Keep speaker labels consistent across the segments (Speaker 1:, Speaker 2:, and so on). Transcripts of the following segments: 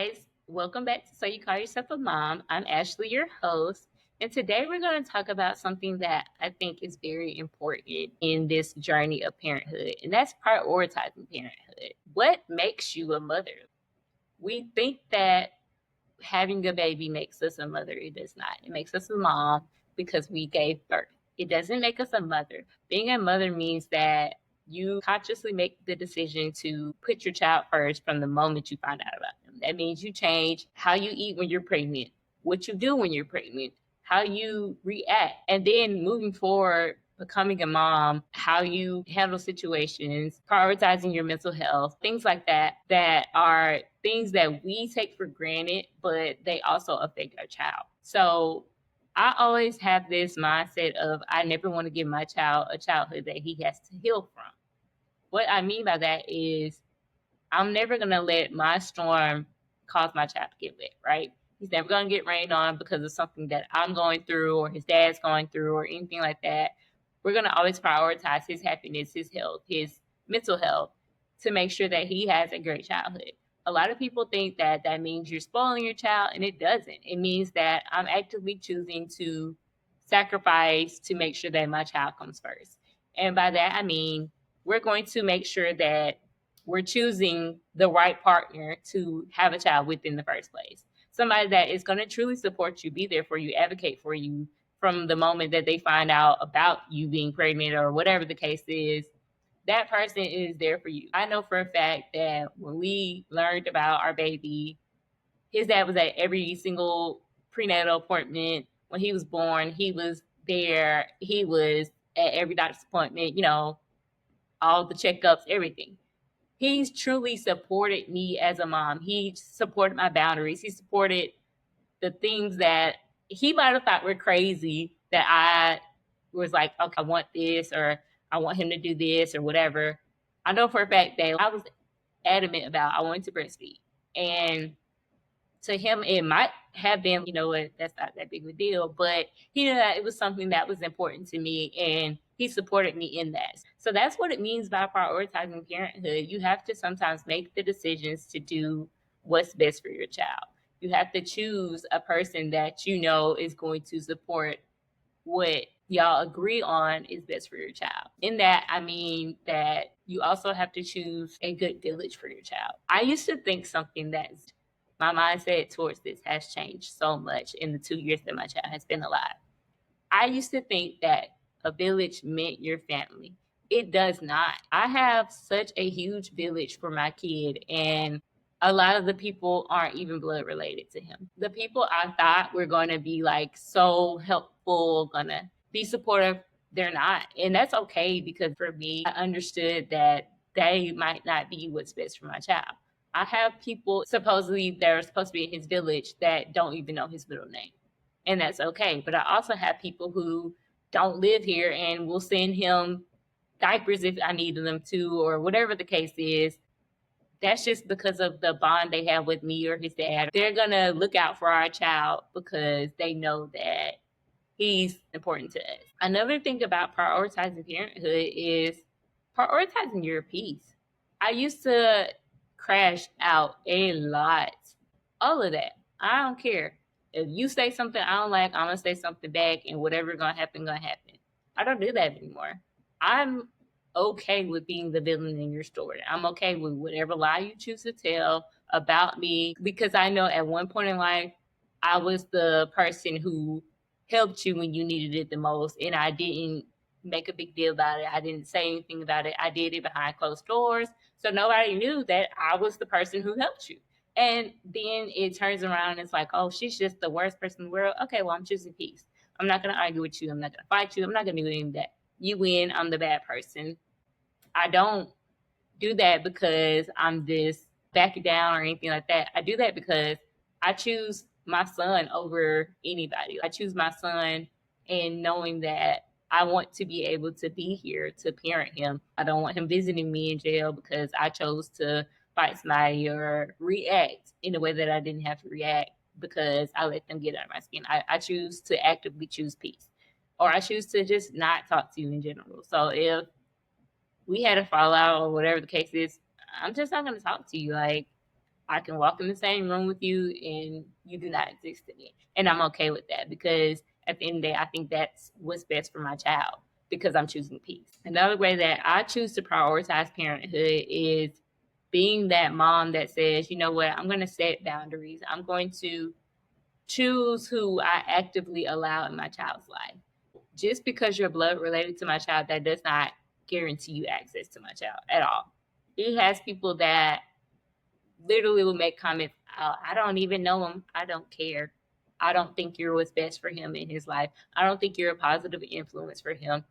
Speaker 1: guys. Welcome back to So You Call Yourself a Mom. I'm Ashley, your host. And today we're going to talk about something that I think is very important in this journey of parenthood, and that's prioritizing parenthood. What makes you a mother? We think that having a baby makes us a mother. It does not. It makes us a mom because we gave birth. It doesn't make us a mother. Being a mother means that you consciously make the decision to put your child first from the moment you find out about them. That means you change how you eat when you're pregnant, what you do when you're pregnant, how you react. And then moving forward, becoming a mom, how you handle situations, prioritizing your mental health, things like that, that are things that we take for granted, but they also affect our child. So I always have this mindset of I never want to give my child a childhood that he has to heal from. What I mean by that is I'm never going to let my storm cause my child to get wet, right? He's never going to get rained on because of something that I'm going through or his dad's going through or anything like that. We're going to always prioritize his happiness, his health, his mental health to make sure that he has a great childhood. A lot of people think that that means you're spoiling your child, and it doesn't. It means that I'm actively choosing to sacrifice to make sure that my child comes first. And by that, I mean, we're going to make sure that we're choosing the right partner to have a child with in the first place. Somebody that is going to truly support you, be there for you, advocate for you from the moment that they find out about you being pregnant or whatever the case is. That person is there for you. I know for a fact that when we learned about our baby, his dad was at every single prenatal appointment. When he was born, he was there. He was at every doctor's appointment, all the checkups, everything. He's truly supported me as a mom. He supported my boundaries. He supported the things that he might have thought were crazy that I was like, okay, I want this or I want him to do this or whatever. I know for a fact that I was adamant about I wanted to breastfeed. And to him, it might have been, what, that's not that big of a deal, but he knew that it was something that was important to me and he supported me in that. So that's what it means by prioritizing parenthood. You have to sometimes make the decisions to do what's best for your child. You have to choose a person that you know is going to support what y'all agree on is best for your child. In that, I mean that you also have to choose a good village for your child. I used to think something that's my mindset towards this has changed so much in the 2 years that my child has been alive. I used to think that a village meant your family. It does not. I have such a huge village for my kid, and a lot of the people aren't even blood related to him. The people I thought were going to be like so helpful, going to be supportive, they're not. And that's okay because for me, I understood that they might not be what's best for my child. I have people supposedly that are supposed to be in his village that don't even know his middle name. And that's okay. But I also have people who don't live here and will send him diapers if I need them to, or whatever the case is. That's just because of the bond they have with me or his dad. They're going to look out for our child because they know that he's important to us. Another thing about prioritizing parenthood is prioritizing your peace. I used to crash out a lot. All of that. I don't care. If you say something I don't like, I'm gonna say something back, and whatever gonna happen, gonna happen. I don't do that anymore. I'm okay with being the villain in your story. I'm okay with whatever lie you choose to tell about me because I know at one point in life I was the person who helped you when you needed it the most, and I didn't make a big deal about it. I didn't say anything about it. I did it behind closed doors, so nobody knew that I was the person who helped you. And then it turns around and it's like, oh, she's just the worst person in the world. Okay, well, I'm choosing peace. I'm not going to argue with you. I'm not going to fight you. I'm not going to do any of that. You win. I'm the bad person. I don't do that because I'm this backing down or anything like that. I do that because I choose my son over anybody. I choose my son and knowing that I want to be able to be here to parent him. I don't want him visiting me in jail because I chose to fight somebody or react in a way that I didn't have to react because I let them get under my skin. I choose to actively choose peace. Or I choose to just not talk to you in general. So if we had a fallout or whatever the case is, I'm just not going to talk to you. Like, I can walk in the same room with you and you do not exist to me. And I'm okay with that because at the end of the day, I think that's what's best for my child because I'm choosing peace. Another way that I choose to prioritize parenthood is being that mom that says, you know what, I'm going to set boundaries. I'm going to choose who I actively allow in my child's life. Just because you're blood related to my child, that does not guarantee you access to my child at all. He has people that literally will make comments, I don't even know him. I don't care. I don't think you're what's best for him in his life. I don't think you're a positive influence for him.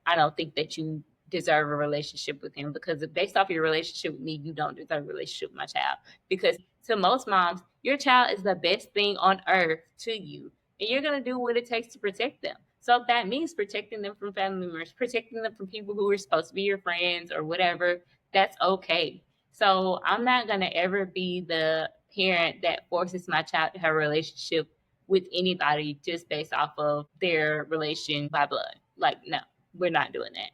Speaker 1: I don't think that you deserve a relationship with him because based off your relationship with me, you don't deserve a relationship with my child. Because to most moms, your child is the best thing on earth to you, and you're going to do what it takes to protect them. So if that means protecting them from family members, protecting them from people who are supposed to be your friends or whatever, that's okay. So I'm not going to ever be the parent that forces my child to have a relationship with anybody just based off of their relation by blood. Like, no, we're not doing that.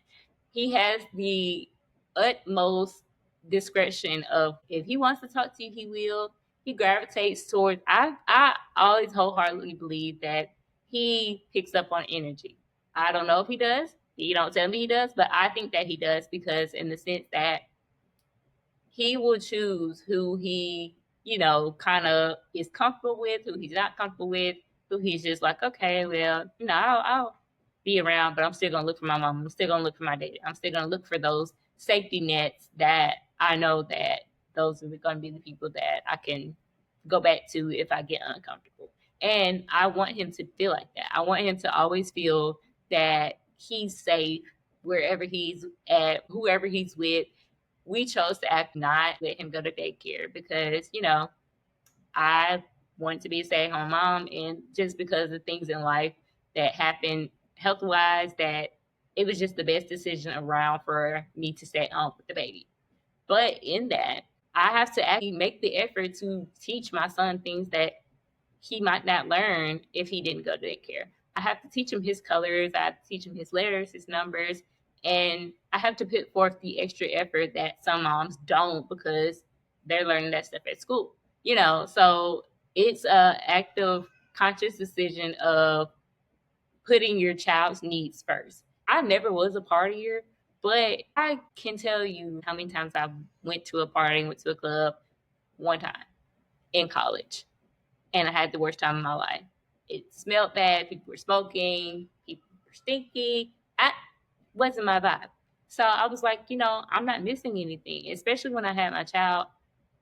Speaker 1: He has the utmost discretion of if he wants to talk to you, he will. He gravitates towards I always wholeheartedly believe that he picks up on energy. I don't know if he does. He don't tell me he does, but I think that he does because in the sense that he will choose who he, kind of is comfortable with, who he's not comfortable with, who he's just like, okay, well, I'll be around, but I'm still gonna look for my mom. I'm still gonna look for my daddy. I'm still gonna look for those safety nets that I know that those are gonna be the people that I can go back to if I get uncomfortable. And I want him to feel like that. I want him to always feel that he's safe wherever he's at, whoever he's with. We chose to act not let him go to daycare because, I wanted to be a stay-at-home mom, and just because of things in life that happened health-wise, that it was just the best decision around for me to stay at home with the baby. But in that, I have to actually make the effort to teach my son things that he might not learn if he didn't go to daycare. I have to teach him his colors, I have to teach him his letters, his numbers, and I have to put forth the extra effort that some moms don't because they're learning that stuff at school. So it's a active conscious decision of putting your child's needs first. I never was a partier, but I can tell you how many times I went to a party, went to a club one time in college, and I had the worst time of my life. It smelled bad. People were smoking. People were stinky. I wasn't my vibe. So I was like, I'm not missing anything, especially when I had my child.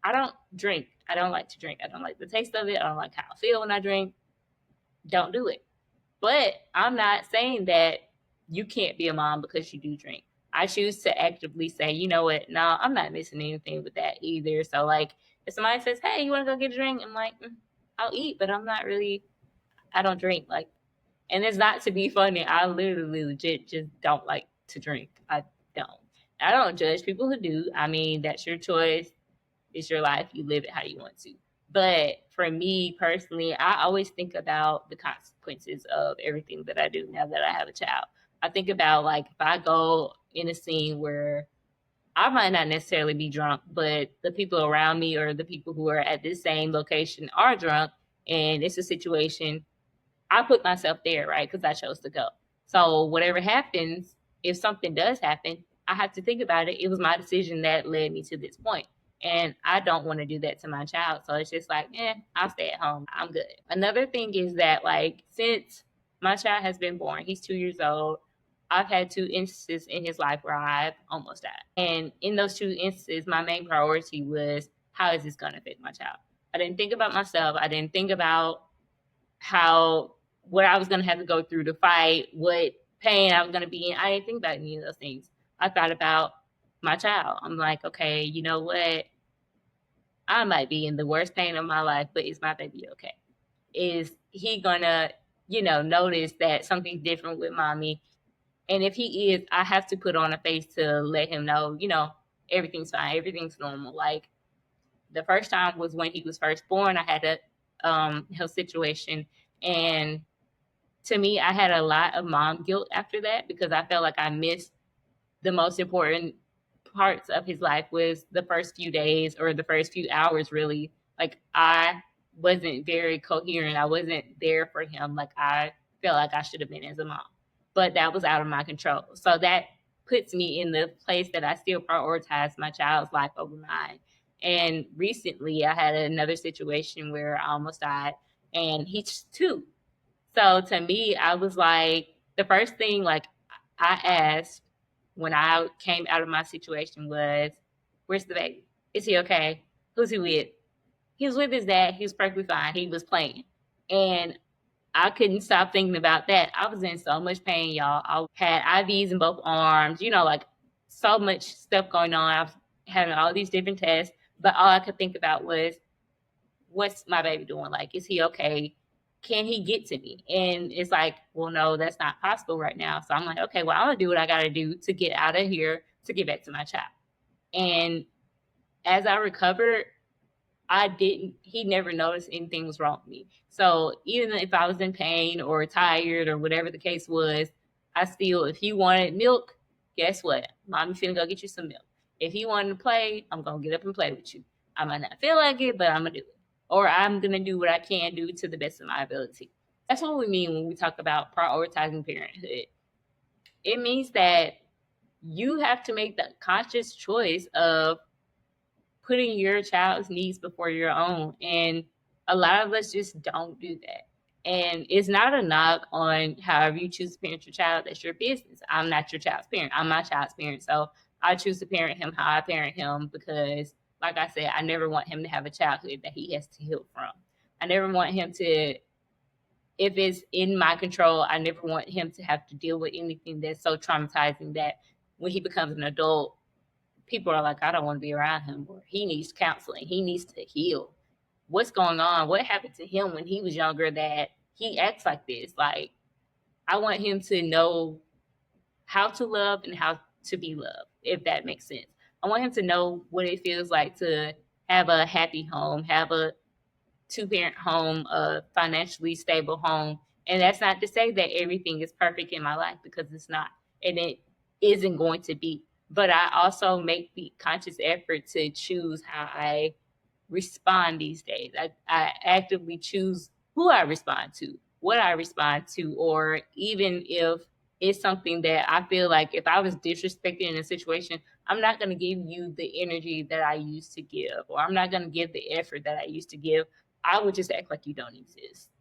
Speaker 1: I don't drink. I don't like to drink. I don't like the taste of it. I don't like how I feel when I drink. Don't do it. But I'm not saying that you can't be a mom because you do drink. I choose to actively say, you know what? No, I'm not missing anything with that either. So, like, if somebody says, hey, you want to go get a drink? I'm like, I'll eat, but I'm not really, I don't drink. Like, and it's not to be funny. I literally legit just don't like to drink. I don't. I don't judge people who do. I mean, that's your choice. It's your life. You live it how you want to. But for me personally, I always think about the consequences of everything that I do now that I have a child. I think about like if I go in a scene where I might not necessarily be drunk, but the people around me or the people who are at this same location are drunk, and it's a situation, I put myself there, right? Because I chose to go. So whatever happens, if something does happen, I have to think about it. It was my decision that led me to this point. And I don't want to do that to my child. So it's just like, I'll stay at home. I'm good. Another thing is that, like, since my child has been born, he's 2 years old. I've had two instances in his life where I've almost died. And in those two instances, my main priority was how is this going to affect my child? I didn't think about myself. I didn't think about how what I was going to have to go through to fight, what pain I was going to be in. I didn't think about any of those things. I thought about my child. I'm like, okay, you know what? I might be in the worst pain of my life, but is my baby okay? Is he gonna, notice that something's different with mommy? And if he is, I have to put on a face to let him know, everything's fine, everything's normal. Like the first time was when he was first born. I had a health situation, and to me, I had a lot of mom guilt after that because I felt like I missed the most important parts of his life was the first few days or the first few hours, really. Like, I wasn't very coherent. I wasn't there for him like I felt like I should have been as a mom. But that was out of my control. So that puts me in the place that I still prioritize my child's life over mine. And recently, I had another situation where I almost died, and he's two. So to me, I was like, the first thing like I asked when I came out of my situation was, "Where's the baby? Is he okay? Who's he with?" He was with his dad. He was perfectly fine. He was playing, and I couldn't stop thinking about that. I was in so much pain, y'all. I had IVs in both arms, like so much stuff going on. I was having all these different tests, but all I could think about was, what's my baby doing? Like, is he okay? Can he get to me? And it's like, well, no, that's not possible right now. So I'm like, okay, well, I'm gonna do what I gotta do to get out of here to get back to my child. And as I recovered, he never noticed anything was wrong with me. So even if I was in pain or tired or whatever the case was, I still, if he wanted milk, guess what? Mommy finna go get you some milk. If he wanted to play, I'm gonna get up and play with you. I might not feel like it, but I'm gonna do it. Or I'm gonna do what I can do to the best of my ability. That's what we mean when we talk about prioritizing parenthood. It means that you have to make the conscious choice of putting your child's needs before your own. And a lot of us just don't do that. And it's not a knock on however you choose to parent your child. That's your business. I'm not your child's parent. I'm my child's parent. So I choose to parent him how I parent him because, like I said, I never want him to have a childhood that he has to heal from. I never want him to, if it's in my control, I never want him to have to deal with anything that's so traumatizing that when he becomes an adult, people are like, I don't want to be around him, or he needs counseling. He needs to heal. What's going on? What happened to him when he was younger that he acts like this? Like, I want him to know how to love and how to be loved, if that makes sense. I want him to know what it feels like to have a happy home, have a two-parent home, a financially stable home. And that's not to say that everything is perfect in my life, because it's not. And it isn't going to be. But I also make the conscious effort to choose how I respond these days. I actively choose who I respond to, what I respond to, or even if it's something that I feel like if I was disrespected in a situation, I'm not going to give you the energy that I used to give, or I'm not going to give the effort that I used to give. I would just act like you don't exist.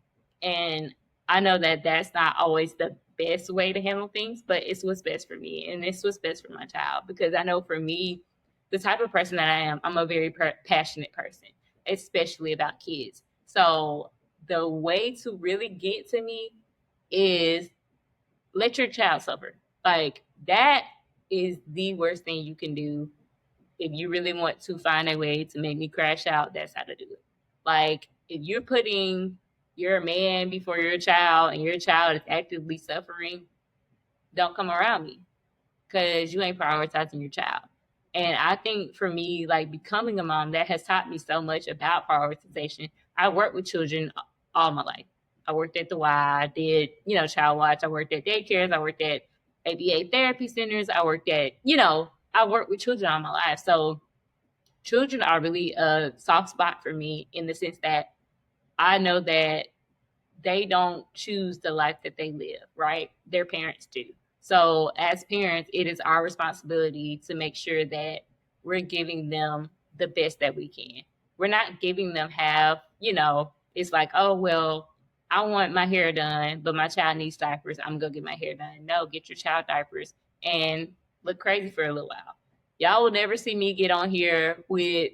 Speaker 1: And I know that that's not always the best way to handle things, but it's what's best for me. And it's what's best for my child. Because I know for me, the type of person that I am, I'm a very passionate person, especially about kids. So the way to really get to me is let your child suffer. Like, that is the worst thing you can do. If you really want to find a way to make me crash out, that's how to do it. Like, if you're putting your man before your child and your child is actively suffering, don't come around me, because you ain't prioritizing your child. And I think for me, like, becoming a mom, that has taught me so much about prioritization. I worked with children all my life. I worked at the Y, I did, child watch. I worked at daycares. I worked at ABA therapy centers. I worked at, I worked with children all my life. So children are really a soft spot for me, in the sense that I know that they don't choose the life that they live, right? Their parents do. So as parents, it is our responsibility to make sure that we're giving them the best that we can. We're not giving them half, it's like, oh, well, I want my hair done, but my child needs diapers. I'm going to get my hair done. No, get your child diapers and look crazy for a little while. Y'all will never see me get on here with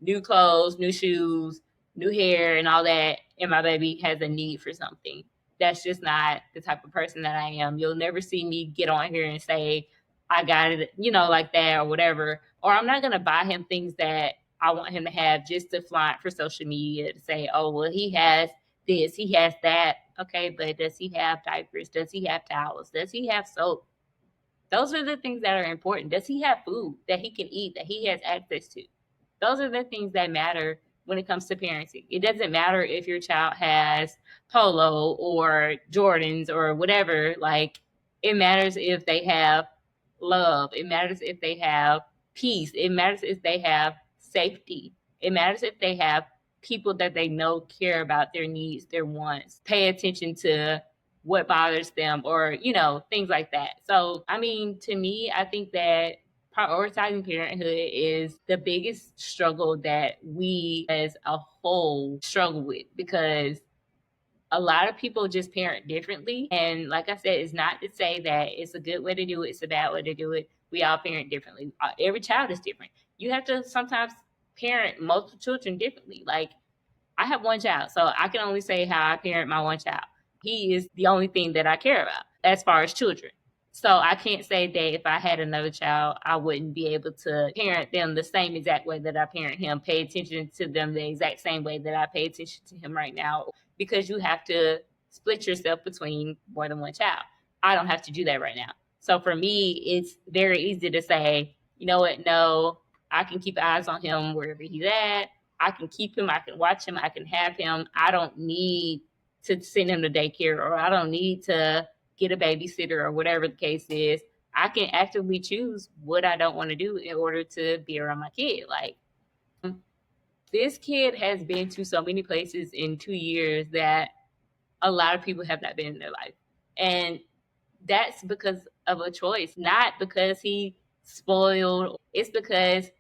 Speaker 1: new clothes, new shoes, new hair, and all that, and my baby has a need for something. That's just not the type of person that I am. You'll never see me get on here and say, I got it, like that, or whatever. Or I'm not going to buy him things that I want him to have just to flaunt for social media, to say, oh, well, he has this, he has that. Okay, but does he have diapers? Does he have towels? Does he have soap? Those are the things that are important. Does he have food that he can eat, that he has access to? Those are the things that matter when it comes to parenting. It doesn't matter if your child has Polo or Jordans or whatever. Like, it matters if they have love. It matters if they have peace. It matters if they have safety. It matters if they have people that they know care about their needs, their wants, pay attention to what bothers them, or, things like that. So, I mean, to me, I think that prioritizing parenthood is the biggest struggle that we as a whole struggle with, because a lot of people just parent differently. And like I said, it's not to say that it's a good way to do it, it's a bad way to do it. We all parent differently. Every child is different. You have to sometimes parent multiple children differently. Like, I have one child, so I can only say how I parent my one child. He is the only thing that I care about as far as children. So I can't say that if I had another child, I wouldn't be able to parent them the same exact way that I parent him, pay attention to them the exact same way that I pay attention to him right now, because you have to split yourself between more than one child. I don't have to do that right now. So for me, it's very easy to say, you know what, no, I can keep eyes on him wherever he's at. I can keep him, I can watch him, I can have him. I don't need to send him to daycare, or I don't need to get a babysitter, or whatever the case is. I can actively choose what I don't want to do in order to be around my kid. Like, this kid has been to so many places in 2 years that a lot of people have not been in their life. And that's because of a choice, not because he spoiled. It's because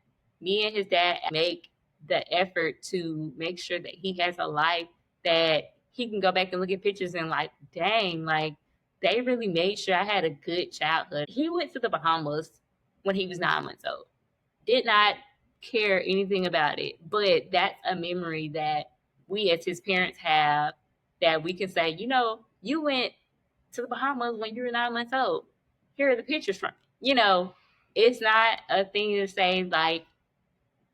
Speaker 1: me and his dad make the effort to make sure that he has a life that he can go back and look at pictures and like, dang, like, they really made sure I had a good childhood. He went to the Bahamas when he was 9 months old. Did not care anything about it. But that's a memory that we as his parents have, that we can say, you went to the Bahamas when you were 9 months old. Here are the pictures from. It's not a thing to say like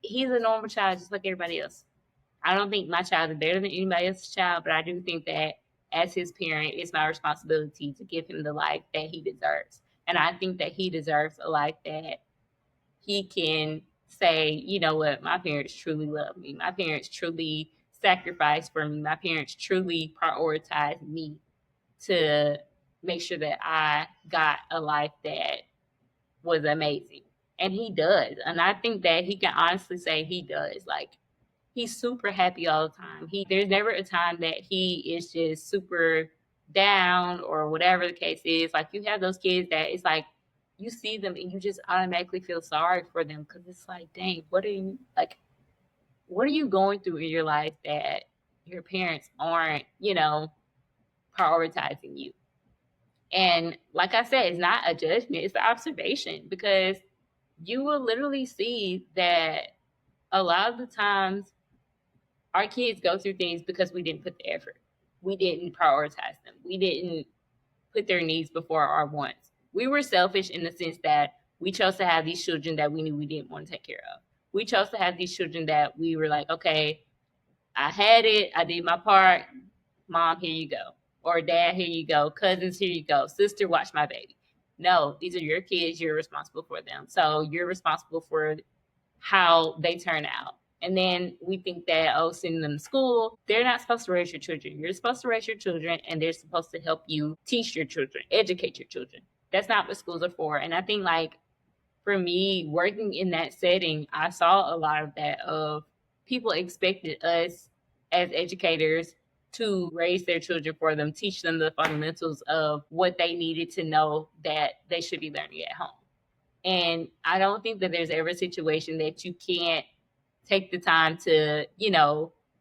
Speaker 1: he's a normal child just like everybody else. I don't think my child is better than anybody else's child, but I do think that as his parent, it's my responsibility to give him the life that he deserves. And I think that he deserves a life that he can say, you know what, my parents truly love me. My parents truly sacrificed for me. My parents truly prioritized me to make sure that I got a life that was amazing. And he does. And I think that he can honestly say he does. Like, he's super happy all the time. There's never a time that he is just super down or whatever the case is. Like, you have those kids that it's like you see them and you just automatically feel sorry for them, because it's like, dang, what are you going through in your life that your parents aren't, prioritizing you? And like I said, it's not a judgment, it's an observation, because you will literally see that a lot of the times our kids go through things because we didn't put the effort. We didn't prioritize them. We didn't put their needs before our wants. We were selfish in the sense that we chose to have these children that we knew we didn't want to take care of. We chose to have these children that we were like, okay, I had it, I did my part, mom, here you go. Or dad, here you go. Cousins, here you go. Sister, watch my baby. No, these are your kids. You're responsible for them. So you're responsible for how they turn out. And then we think that, sending them to school, they're not supposed to raise your children. You're supposed to raise your children, and they're supposed to help you teach your children, educate your children. That's not what schools are for. And I think, like, for me, working in that setting, I saw a lot of that, of people expected us as educators to raise their children for them, teach them the fundamentals of what they needed to know that they should be learning at home. And I don't think that there's ever a situation that you can't take the time to,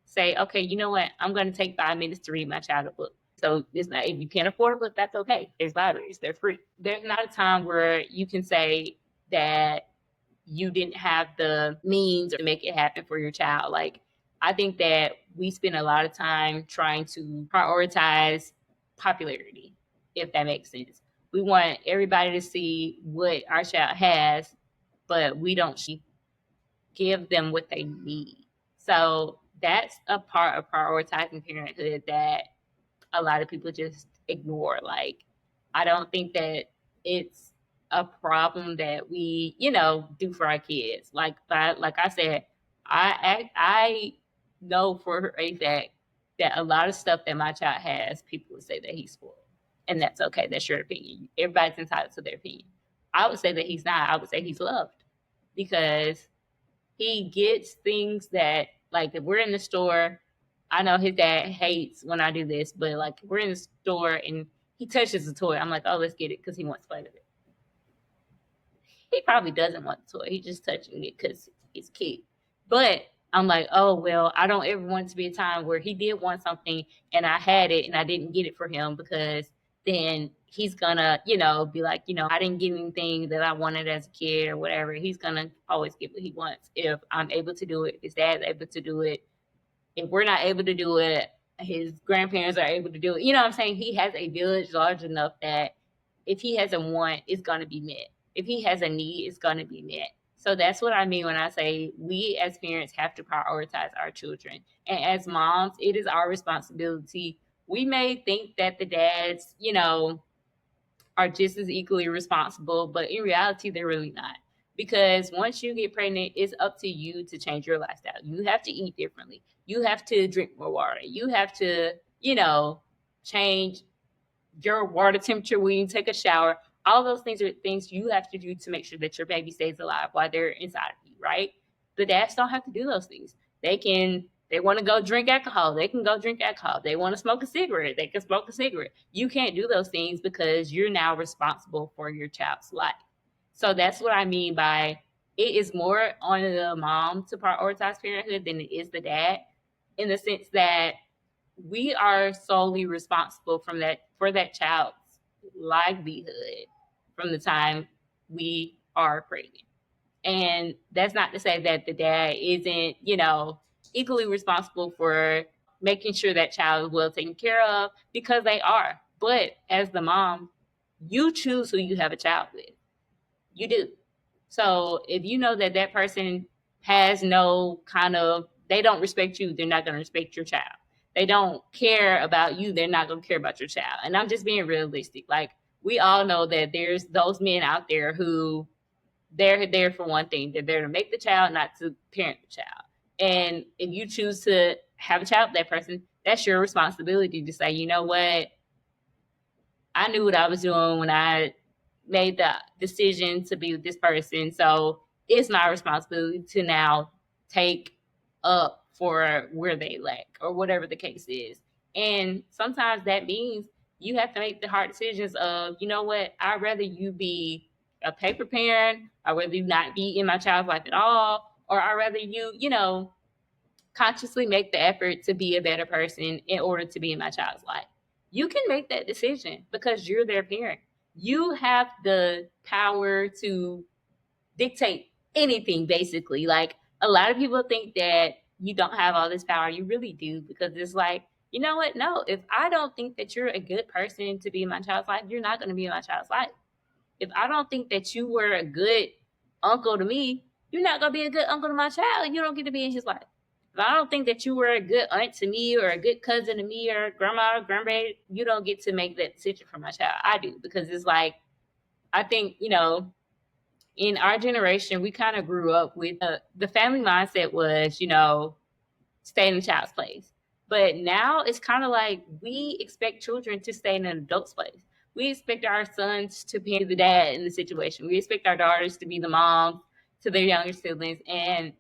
Speaker 1: say, okay, you know what? I'm going to take 5 minutes to read my child a book. So it's not, if you can't afford a book, that's okay. There's libraries, they're free. There's not a time where you can say that you didn't have the means to make it happen for your child. Like, I think that we spend a lot of time trying to prioritize popularity, if that makes sense. We want everybody to see what our child has, but we don't give them what they need. So that's a part of prioritizing parenthood that a lot of people just ignore. Like, I don't think that it's a problem that we, do for our kids. Like I said, I know for a fact that a lot of stuff that my child has, people would say that he's spoiled. And that's okay. That's your opinion. Everybody's entitled to their opinion. I would say that he's not. I would say he's loved. because he gets things that, like, if we're in the store, I know his dad hates when I do this, but like we're in the store and he touches the toy, I'm like, oh, let's get it because he wants to play with it. He probably doesn't want the toy. He's just touching it because it's cute. But I'm like, oh well, I don't ever want it to be a time where he did want something and I had it and I didn't get it for him, because then he's gonna, be like, I didn't get anything that I wanted as a kid or whatever. He's gonna always get what he wants. If I'm able to do it, if his dad's able to do it, if we're not able to do it, his grandparents are able to do it. You know what I'm saying? He has a village large enough that if he has a want, it's going to be met. If he has a need, it's going to be met. So that's what I mean when I say we as parents have to prioritize our children. And as moms, it is our responsibility. We may think that the dads, are just as equally responsible, but in reality, they're really not. Because once you get pregnant, it's up to you to change your lifestyle. You have to eat differently. You have to drink more water. You have to, change your water temperature when you take a shower. All those things are things you have to do to make sure that your baby stays alive while they're inside of you, right? The dads don't have to do those things. They want to go drink alcohol, they can go drink alcohol. They want to smoke a cigarette, they can smoke a cigarette. You can't do those things because you're now responsible for your child's life. So that's what I mean by it is more on the mom to prioritize parenthood than it is the dad, in the sense that we are solely responsible for that child's livelihood from the time we are pregnant. And that's not to say that the dad isn't, equally responsible for making sure that child is well taken care of, because they are. But as the mom, you choose who you have a child with. You do. So if you know that that person has no kind of, they don't respect you, they're not going to respect your child. They don't care about you, they're not going to care about your child. And I'm just being realistic. Like, we all know that there's those men out there who they're there for one thing. They're there to make the child, not to parent the child. And if you choose to have a child with that person, that's your responsibility to say, you know what, I knew what I was doing when I made the decision to be with this person. So it's my responsibility to now take up for where they lack or whatever the case is. And sometimes that means you have to make the hard decisions of, you know what, I'd rather you be a paper parent, I'd rather you not be in my child's life at all, or I'd rather you, consciously make the effort to be a better person in order to be in my child's life. You can make that decision because you're their parent. You have the power to dictate anything, basically. Like, a lot of people think that you don't have all this power. You really do, because it's like, you know what? No, if I don't think that you're a good person to be in my child's life, you're not going to be in my child's life. If I don't think that you were a good uncle to me, you're not going to be a good uncle to my child. You don't get to be in his life. If I don't think that you were a good aunt to me or a good cousin to me or grandma or grandbaby, you don't get to make that decision for my child. I do, because it's like, I think, in our generation, we kind of grew up with the family mindset was, stay in the child's place. But now it's kind of like we expect children to stay in an adult's place. We expect our sons to be the dad in the situation. We expect our daughters to be the mom to their younger siblings. And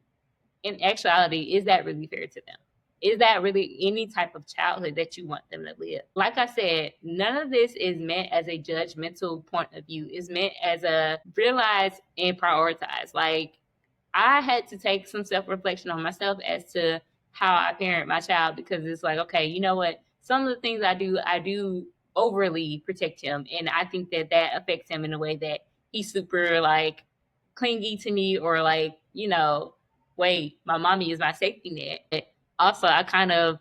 Speaker 1: in actuality, is that really fair to them? Is that really any type of childhood that you want them to live? Like I said, none of this is meant as a judgmental point of view. It's meant as a realize and prioritize. Like, I had to take some self-reflection on myself as to how I parent my child, because it's like, okay, you know what? Some of the things I do overly protect him. And I think that that affects him in a way that he's super like clingy to me, or like, wait, my mommy is my safety net. But also, I kind of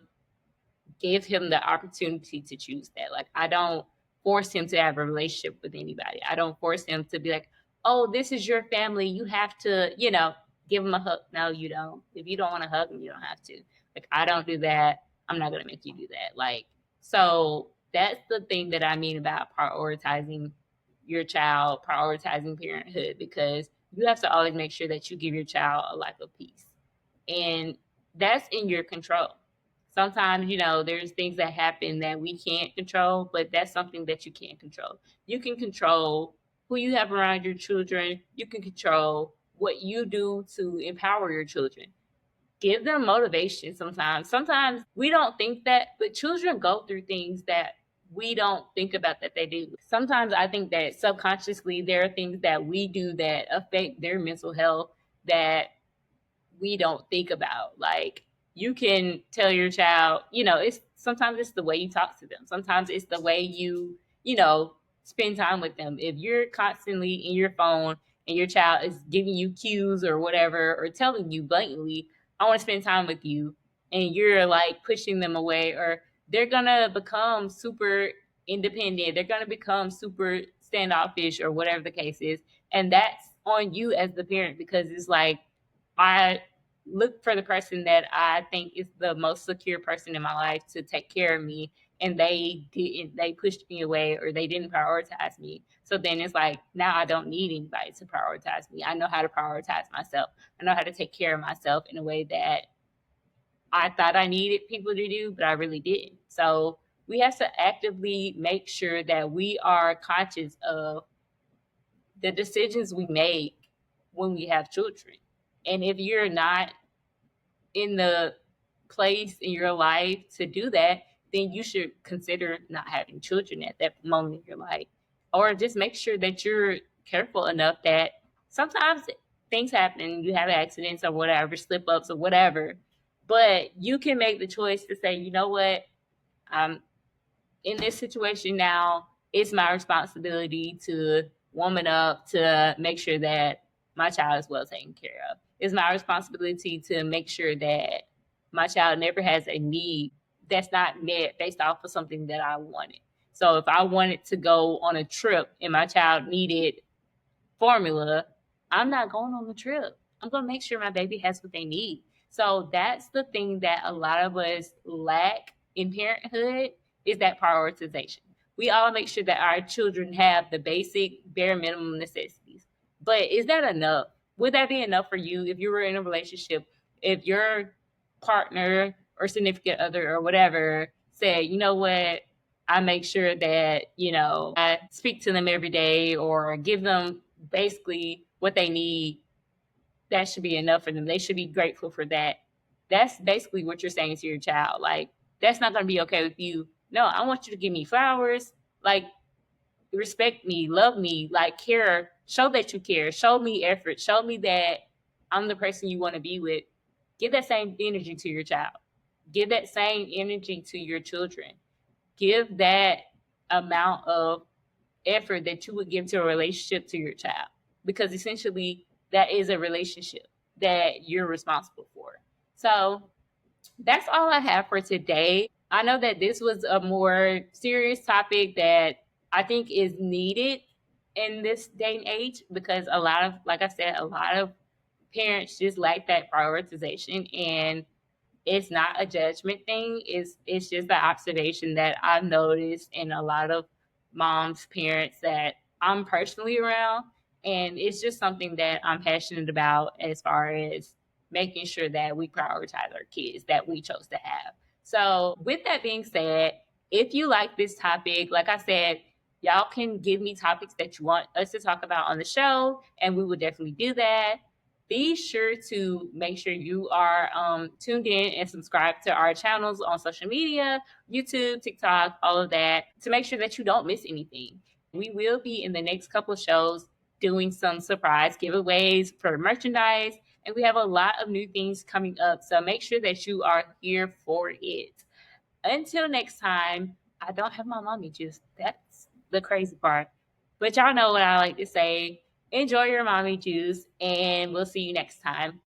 Speaker 1: give him the opportunity to choose that. Like, I don't force him to have a relationship with anybody. I don't force him to be like, oh, this is your family. You have to, give him a hug. No, you don't. If you don't want to hug him, you don't have to. Like, I don't do that. I'm not going to make you do that. Like, so that's the thing that I mean about prioritizing your child, prioritizing parenthood, because you have to always make sure that you give your child a life of peace. And that's in your control. Sometimes, there's things that happen that we can't control, but that's something that you can't control. You can control who you have around your children. You can control what you do to empower your children. Give them motivation sometimes. Sometimes we don't think that, but children go through things that we don't think about that they do. Sometimes I think that subconsciously there are things that we do that affect their mental health that we don't think about. Like, you can tell your child, it's sometimes it's the way you talk to them. Sometimes it's the way you spend time with them. If you're constantly in your phone and your child is giving you cues or whatever, or telling you blatantly, I want to spend time with you, and you're like pushing them away, or they're gonna become super independent, they're gonna become super standoffish or whatever the case is. And that's on you as the parent, because it's like, I look for the person that I think is the most secure person in my life to take care of me, and they pushed me away, or they didn't prioritize me. So then it's like, now I don't need anybody to prioritize me. I know how to prioritize myself. I know how to take care of myself in a way that I thought I needed people to do, but I really didn't. So we have to actively make sure that we are conscious of the decisions we make when we have children. And if you're not in the place in your life to do that, then you should consider not having children at that moment in your life. Or just make sure that you're careful enough that sometimes things happen, you have accidents or whatever, slip ups or whatever, but you can make the choice to say, you know what, I'm in this situation now. It's my responsibility to woman up to make sure that my child is well taken care of. It's my responsibility to make sure that my child never has a need that's not met based off of something that I wanted. So if I wanted to go on a trip and my child needed formula, I'm not going on the trip. I'm going to make sure my baby has what they need. So that's the thing that a lot of us lack in parenthood, is that prioritization. We all make sure that our children have the basic bare minimum necessities. But is that enough? Would that be enough for you if you were in a relationship? If your partner or significant other or whatever said, you know what, I make sure that, I speak to them every day or give them basically what they need, that should be enough for them. They should be grateful for that. That's basically what you're saying to your child. Like, that's not going to be okay with you. No, I want you to give me flowers. Like, respect me, love me, like, care, show that you care, show me effort, show me that I'm the person you want to be with. Give that same energy to your child. Give that same energy to your children. Give that amount of effort that you would give to a relationship to your child, because essentially that is a relationship that you're responsible for. So that's all I have for today. I know that this was a more serious topic that I think is needed in this day and age, because a lot of, like I said, a lot of parents just lack that prioritization. And it's not a judgment thing. It's just the observation that I've noticed in a lot of moms, parents that I'm personally around. And it's just something that I'm passionate about, as far as making sure that we prioritize our kids that we chose to have. So with that being said, if you like this topic, like I said, y'all can give me topics that you want us to talk about on the show, and we will definitely do that. Be sure to make sure you are tuned in and subscribed to our channels on social media, YouTube, TikTok, all of that, to make sure that you don't miss anything. We will be in the next couple of shows doing some surprise giveaways for merchandise, and we have a lot of new things coming up. So make sure that you are here for it. Until next time, I don't have my mommy juice. That's the crazy part. But y'all know what I like to say. Enjoy your mommy juice, and we'll see you next time.